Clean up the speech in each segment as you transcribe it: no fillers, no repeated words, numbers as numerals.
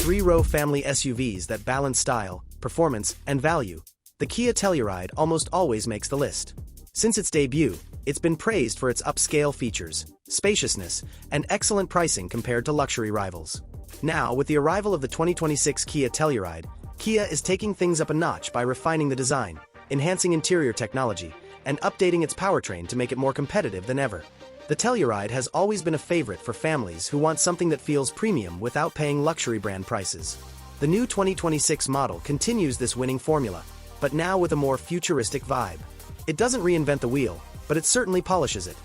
three-row family SUVs that balance style, performance, and value, the Kia Telluride almost always makes the list. Since its debut, it's been praised for its upscale features, spaciousness, and excellent pricing compared to luxury rivals. Now, with the arrival of the 2026 Kia Telluride, Kia is taking things up a notch by refining the design, enhancing interior technology, and updating its powertrain to make it more competitive than ever. The Telluride has always been a favorite for families who want something that feels premium without paying luxury brand prices. The new 2026 model continues this winning formula, but now with a more futuristic vibe. It doesn't reinvent the wheel, but it certainly polishes it,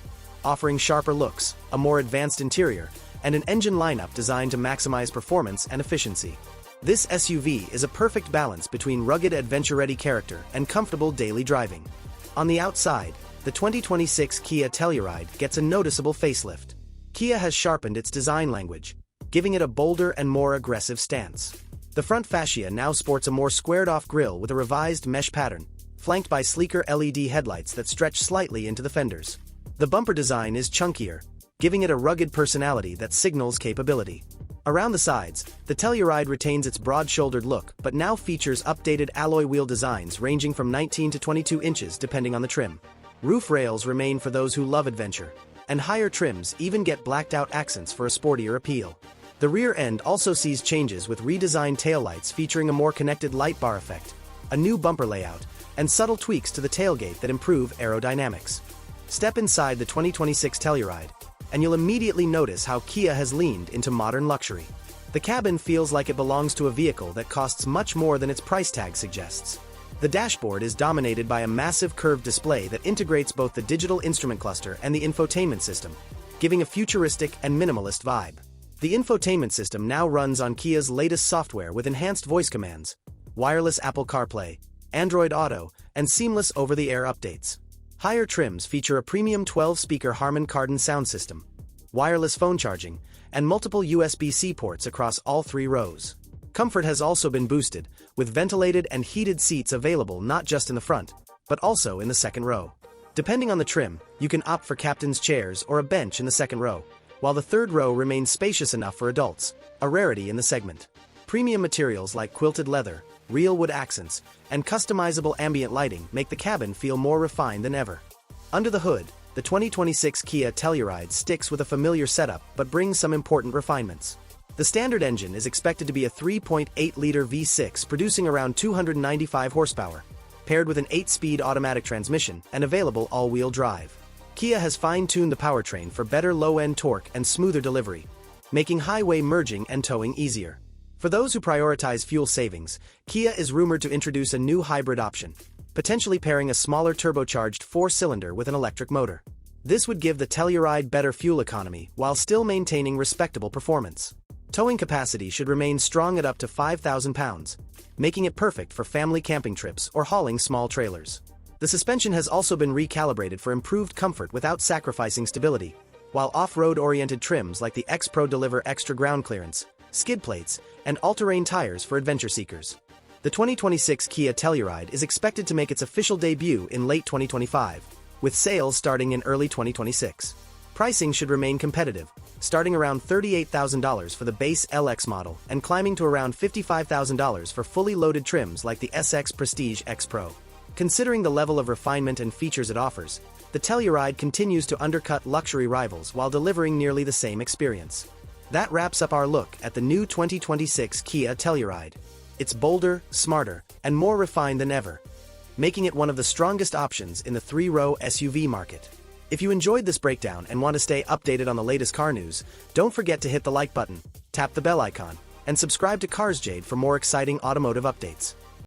offering sharper looks, a more advanced interior, and an engine lineup designed to maximize performance and efficiency. This SUV is a perfect balance between rugged adventure-ready character and comfortable daily driving. On the outside, the 2026 Kia Telluride gets a noticeable facelift. Kia has sharpened its design language, giving it a bolder and more aggressive stance. The front fascia now sports a more squared-off grille with a revised mesh pattern, flanked by sleeker LED headlights that stretch slightly into the fenders. The bumper design is chunkier, giving it a rugged personality that signals capability. Around the sides, the Telluride retains its broad-shouldered look but now features updated alloy wheel designs ranging from 19 to 22 inches depending on the trim. Roof rails remain for those who love adventure, and higher trims even get blacked-out accents for a sportier appeal. The rear end also sees changes with redesigned taillights featuring a more connected light bar effect, a new bumper layout, and subtle tweaks to the tailgate that improve aerodynamics. Step inside the 2026 Telluride, and you'll immediately notice how Kia has leaned into modern luxury. The cabin feels like it belongs to a vehicle that costs much more than its price tag suggests. The dashboard is dominated by a massive curved display that integrates both the digital instrument cluster and the infotainment system, giving a futuristic and minimalist vibe. The infotainment system now runs on Kia's latest software with enhanced voice commands, wireless Apple CarPlay, Android Auto, and seamless over-the-air updates. Higher trims feature a premium 12-speaker Harman Kardon sound system, wireless phone charging, and multiple USB-C ports across all three rows. Comfort has also been boosted, with ventilated and heated seats available not just in the front, but also in the second row. Depending on the trim, you can opt for captain's chairs or a bench in the second row, while the third row remains spacious enough for adults, a rarity in the segment. Premium materials like quilted leather, real wood accents, and customizable ambient lighting make the cabin feel more refined than ever. Under the hood, the 2026 Kia Telluride sticks with a familiar setup but brings some important refinements. The standard engine is expected to be a 3.8-liter V6 producing around 295 horsepower, paired with an 8-speed automatic transmission and available all-wheel drive. Kia has fine-tuned the powertrain for better low-end torque and smoother delivery, making highway merging and towing easier. For those who prioritize fuel savings, Kia is rumored to introduce a new hybrid option, potentially pairing a smaller turbocharged 4-cylinder with an electric motor. This would give the Telluride better fuel economy while still maintaining respectable performance. Towing capacity should remain strong at up to 5,000 pounds, making it perfect for family camping trips or hauling small trailers. The suspension has also been recalibrated for improved comfort without sacrificing stability, while off-road-oriented trims like the X Pro deliver extra ground clearance, skid plates, and all-terrain tires for adventure seekers. The 2026 Kia Telluride is expected to make its official debut in late 2025, with sales starting in early 2026. Pricing should remain competitive, starting around $38,000 for the base LX model and climbing to around $55,000 for fully loaded trims like the SX Prestige X Pro. Considering the level of refinement and features it offers, the Telluride continues to undercut luxury rivals while delivering nearly the same experience. That wraps up our look at the new 2026 Kia Telluride. It's bolder, smarter, and more refined than ever, making it one of the strongest options in the three-row SUV market. If you enjoyed this breakdown and want to stay updated on the latest car news, don't forget to hit the like button, tap the bell icon, and subscribe to CarsJade for more exciting automotive updates.